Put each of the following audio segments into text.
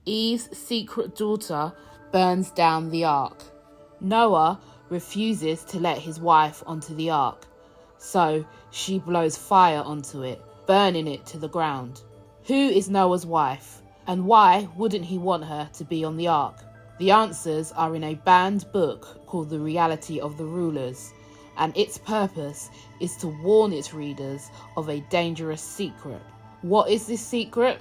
Eve's secret daughter burns down the ark. Noah refuses to let his wife onto the ark, so she blows fire onto it, burning it to the ground. Who is Noah's wife, and why wouldn't he want her to be on the ark? The answers are in a banned book called The Reality of the Rulers, and its purpose is to warn its readers of a dangerous secret. What is this secret?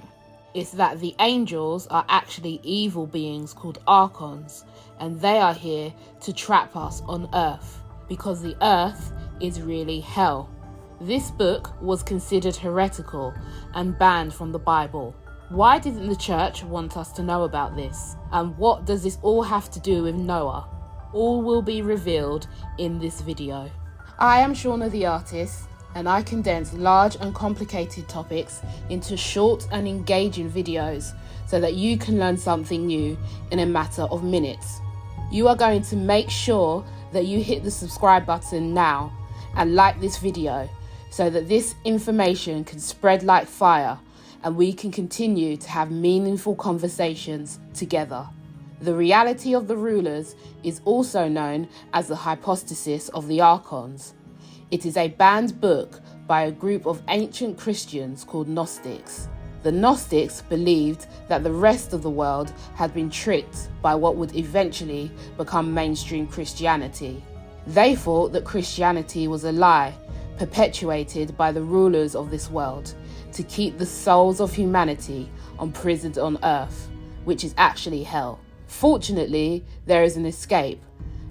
It's that the angels are actually evil beings called archons, and they are here to trap us on earth, because the earth is really hell. This book was considered heretical and banned from the Bible. Why didn't the church want us to know about this? And what does this all have to do with Noah? All will be revealed in this video. I am Shauna the artist, and I condense large and complicated topics into short and engaging videos so that you can learn something new in a matter of minutes. You are going to make sure that you hit the subscribe button now and like this video so that this information can spread like fire and we can continue to have meaningful conversations together. The Reality of the Rulers is also known as the Hypostasis of the Archons. It is a banned book by a group of ancient Christians called Gnostics. The Gnostics believed that the rest of the world had been tricked by what would eventually become mainstream Christianity. They thought that Christianity was a lie perpetuated by the rulers of this world to keep the souls of humanity imprisoned on earth, which is actually hell. Fortunately, there is an escape,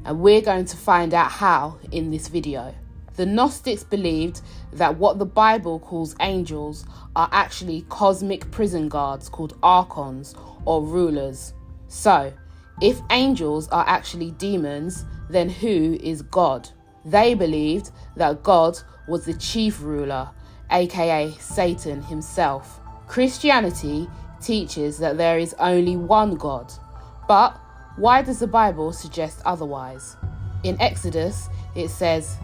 and we're going to find out how in this video. The Gnostics believed that what the Bible calls angels are actually cosmic prison guards called archons or rulers. So, if angels are actually demons, then who is God? They believed that God was the chief ruler, aka Satan himself. Christianity teaches that there is only one God, but why does the Bible suggest otherwise? In Exodus, it says,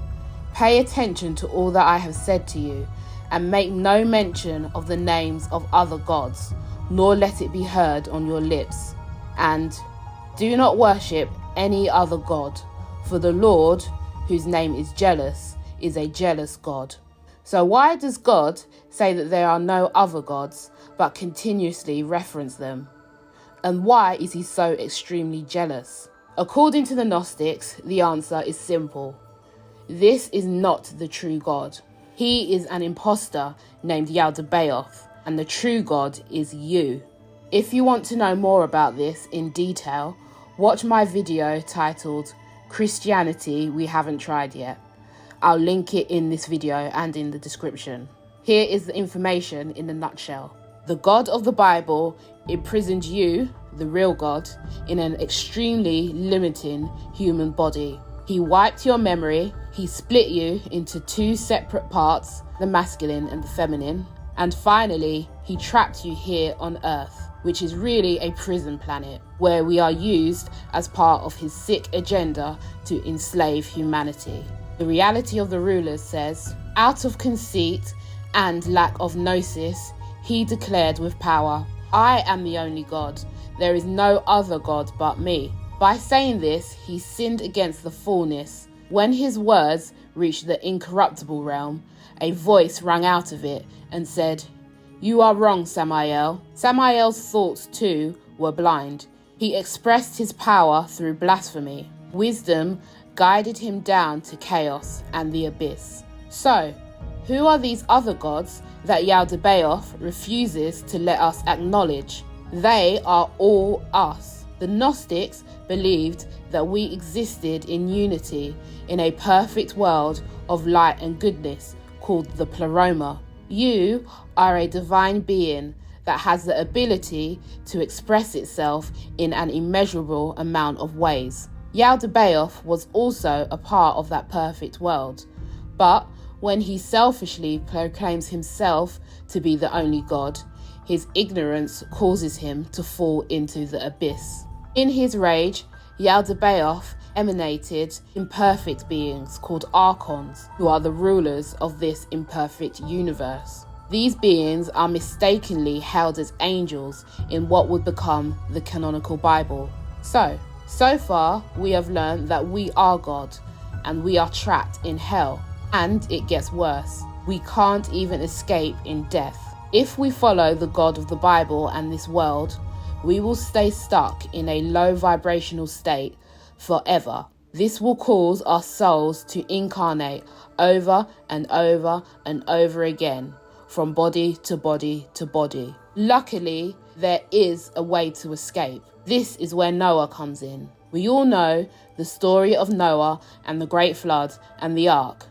"Pay attention to all that I have said to you, and make no mention of the names of other gods, nor let it be heard on your lips. And do not worship any other god, for the Lord, whose name is jealous, is a jealous God." So why does God say that there are no other gods, but continuously reference them? And why is he so extremely jealous? According to the Gnostics, the answer is simple. This is not the true God. He is an imposter named Yaldabaoth, and the true God is you. If you want to know more about this in detail, watch my video titled Christianity We Haven't Tried Yet. I'll link it in this video and in the description. Here is the information in a nutshell. The God of the Bible imprisoned you, the real God, in an extremely limiting human body. He wiped your memory, he split you into two separate parts, the masculine and the feminine, and finally, he trapped you here on Earth, which is really a prison planet, where we are used as part of his sick agenda to enslave humanity. The Reality of the Rulers says, "Out of conceit and lack of gnosis, he declared with power, 'I am the only God. There is no other God but me.' By saying this, he sinned against the fullness. When his words reached the incorruptible realm, a voice rang out of it and said, 'You are wrong, Samael.' Samael's thoughts too were blind. He expressed his power through blasphemy. Wisdom guided him down to chaos and the abyss. So, who are these other gods that Yaldabaoth refuses to let us acknowledge? They are all us. The Gnostics believed that we existed in unity in a perfect world of light and goodness called the Pleroma. You are a divine being that has the ability to express itself in an immeasurable amount of ways. Yaldabaoth was also a part of that perfect world, but when he selfishly proclaims himself to be the only God, his ignorance causes him to fall into the abyss. In his rage, Yaldabaoth emanated imperfect beings called archons, who are the rulers of this imperfect universe. These beings are mistakenly held as angels in what would become the canonical Bible. So far we have learned that we are God and we are trapped in hell, and it gets worse. We can't even escape in death. If we follow the God of the Bible and this world, we will stay stuck in a low vibrational state forever. This will cause our souls to incarnate over and over and over again, from body to body to body. Luckily, there is a way to escape. This is where Noah comes in. We all know the story of Noah and the great flood and the ark.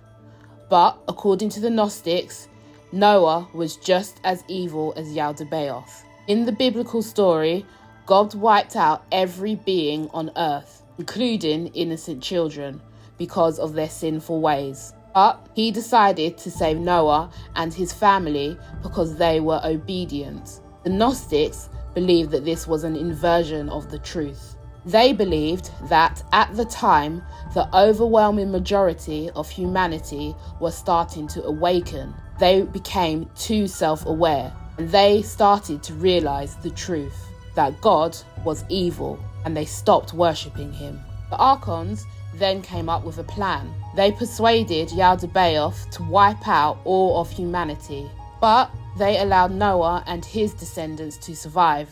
But according to the Gnostics, Noah was just as evil as Yaldabaoth. In the biblical story, God wiped out every being on earth, including innocent children, because of their sinful ways. But he decided to save Noah and his family because they were obedient. The Gnostics believed that this was an inversion of the truth. They believed that at the time, the overwhelming majority of humanity was starting to awaken. They became too self-aware, and they started to realize the truth, that God was evil, and they stopped worshipping him. The archons then came up with a plan. They persuaded Yaldabaoth to wipe out all of humanity, but they allowed Noah and his descendants to survive,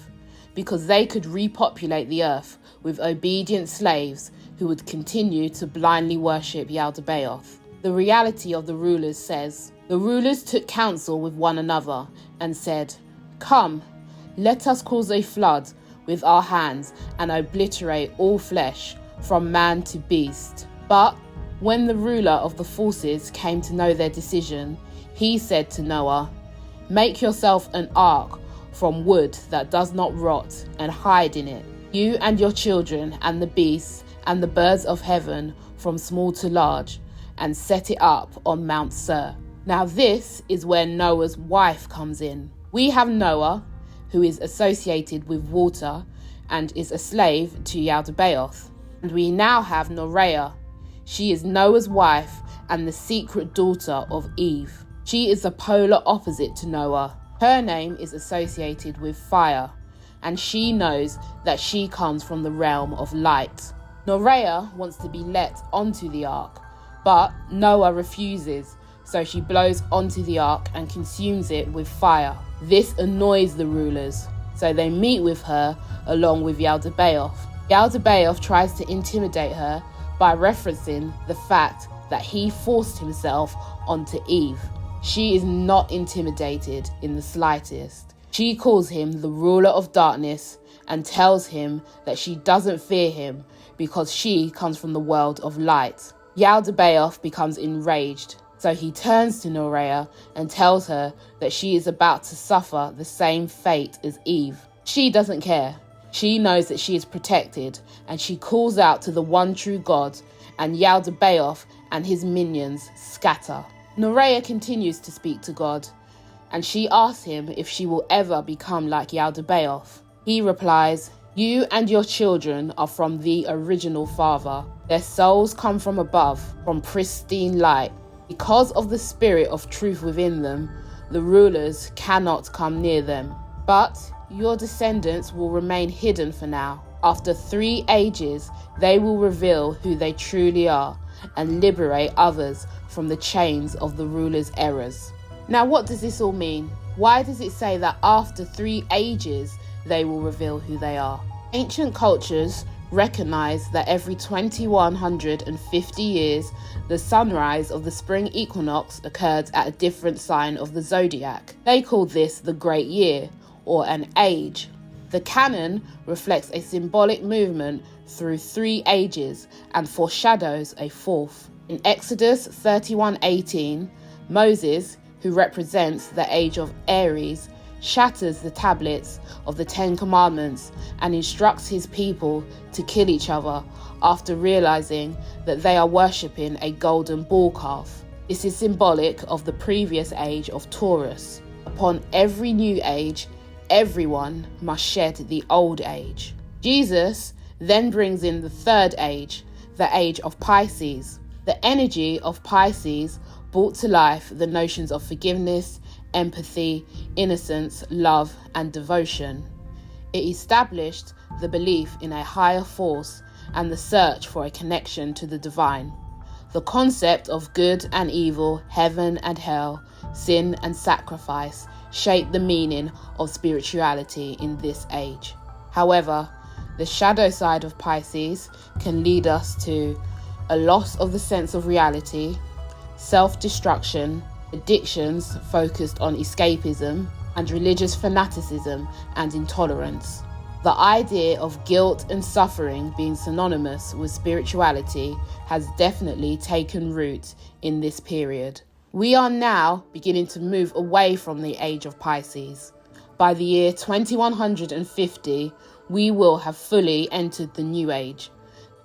because they could repopulate the earth with obedient slaves who would continue to blindly worship Yaldabaoth. The reality of the rulers says, the rulers took counsel with one another and said, "Come, let us cause a flood with our hands and obliterate all flesh, from man to beast." But when the ruler of the forces came to know their decision, he said to Noah, "Make yourself an ark from wood that does not rot and hide in it, you and your children and the beasts and the birds of heaven from small to large, and set it up on Mount Seir." Now this is where Noah's wife comes in. We have Noah, who is associated with water and is a slave to Yaldabaoth. And we now have Norea. She is Noah's wife and the secret daughter of Eve. She is the polar opposite to Noah. Her name is associated with fire, and she knows that she comes from the realm of light. Norea wants to be let onto the ark, but Noah refuses, so she blows onto the ark and consumes it with fire. This annoys the rulers, so they meet with her along with Yaldabaoth. Yaldabaoth tries to intimidate her by referencing the fact that he forced himself onto Eve. She is not intimidated in the slightest. She calls him the ruler of darkness and tells him that she doesn't fear him because she comes from the world of light. Yaldabaoth becomes enraged, so he turns to Norea and tells her that she is about to suffer the same fate as Eve. She doesn't care. She knows that she is protected, and she calls out to the one true God, and Yaldabaoth and his minions scatter. Norea continues to speak to God, and she asks him if she will ever become like Yaldabaoth. He replies, "You and your children are from the original Father. Their souls come from above, from pristine light. Because of the spirit of truth within them, the rulers cannot come near them. But your descendants will remain hidden for now. After 3 ages, they will reveal who they truly are and liberate others from the chains of the rulers' errors." Now, what does this all mean? Why does it say that after 3 ages, they will reveal who they are? Ancient cultures recognize that every 2150 years, the sunrise of the spring equinox occurred at a different sign of the zodiac. They called this the Great Year, or an age. The canon reflects a symbolic movement through 3 ages and foreshadows a 4th. In Exodus 31:18, Moses, who represents the age of Aries, shatters the tablets of the 10 Commandments and instructs his people to kill each other after realizing that they are worshipping a golden bull calf. This is symbolic of the previous age of Taurus. Upon every new age, everyone must shed the old age. Jesus then brings in the 3rd age, the age of Pisces. The energy of Pisces brought to life the notions of forgiveness, empathy, innocence, love, and devotion. It established the belief in a higher force and the search for a connection to the divine. The concept of good and evil, heaven and hell, sin and sacrifice shaped the meaning of spirituality in this age. However, the shadow side of Pisces can lead us to a loss of the sense of reality, self-destruction, addictions focused on escapism, and religious fanaticism and intolerance. The idea of guilt and suffering being synonymous with spirituality has definitely taken root in this period. We are now beginning to move away from the age of Pisces. By the year 2150, we will have fully entered the new age,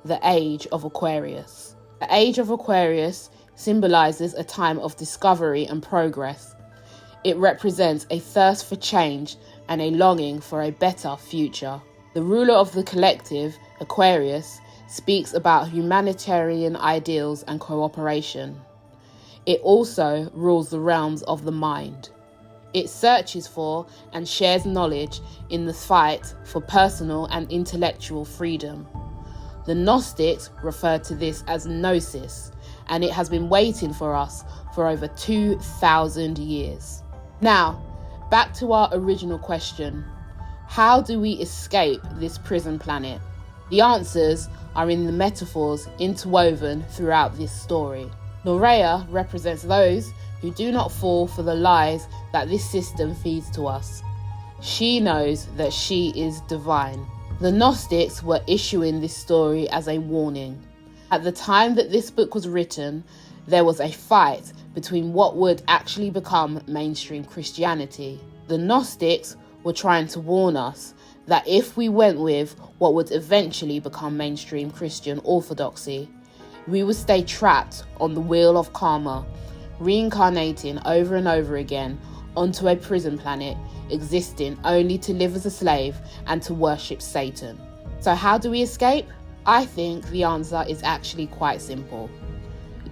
the age of Aquarius. The age of Aquarius symbolizes a time of discovery and progress. It represents a thirst for change and a longing for a better future. The ruler of the collective, Aquarius, speaks about humanitarian ideals and cooperation. It also rules the realms of the mind. It searches for and shares knowledge in the fight for personal and intellectual freedom. The Gnostics referred to this as Gnosis, and it has been waiting for us for over 2,000 years. Now, back to our original question. How do we escape this prison planet? The answers are in the metaphors interwoven throughout this story. Norea represents those who do not fall for the lies that this system feeds to us. She knows that she is divine. The Gnostics were issuing this story as a warning. At the time that this book was written, there was a fight between what would actually become mainstream Christianity. The Gnostics were trying to warn us that if we went with what would eventually become mainstream Christian orthodoxy, we would stay trapped on the wheel of karma, reincarnating over and over again onto a prison planet, existing only to live as a slave and to worship Satan. So how do we escape? I think the answer is actually quite simple.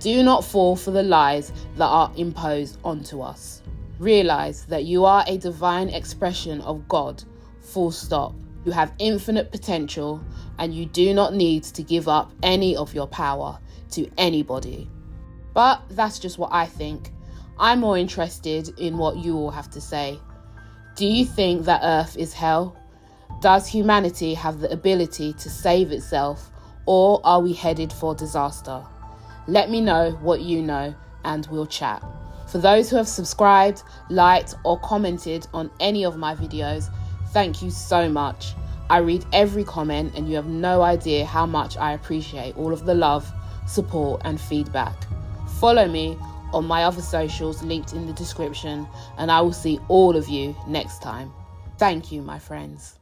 Do not fall for the lies that are imposed onto us. Realize that you are a divine expression of God, full stop. You have infinite potential and you do not need to give up any of your power to anybody. But that's just what I think. I'm more interested in what you all have to say. Do you think that Earth is hell? Does humanity have the ability to save itself, or are we headed for disaster? Let me know what you know and we'll chat. For those who have subscribed, liked or commented on any of my videos, thank you so much. I read every comment and you have no idea how much I appreciate all of the love, support and feedback. Follow me on my other socials linked in the description and I will see all of you next time. Thank you, my friends.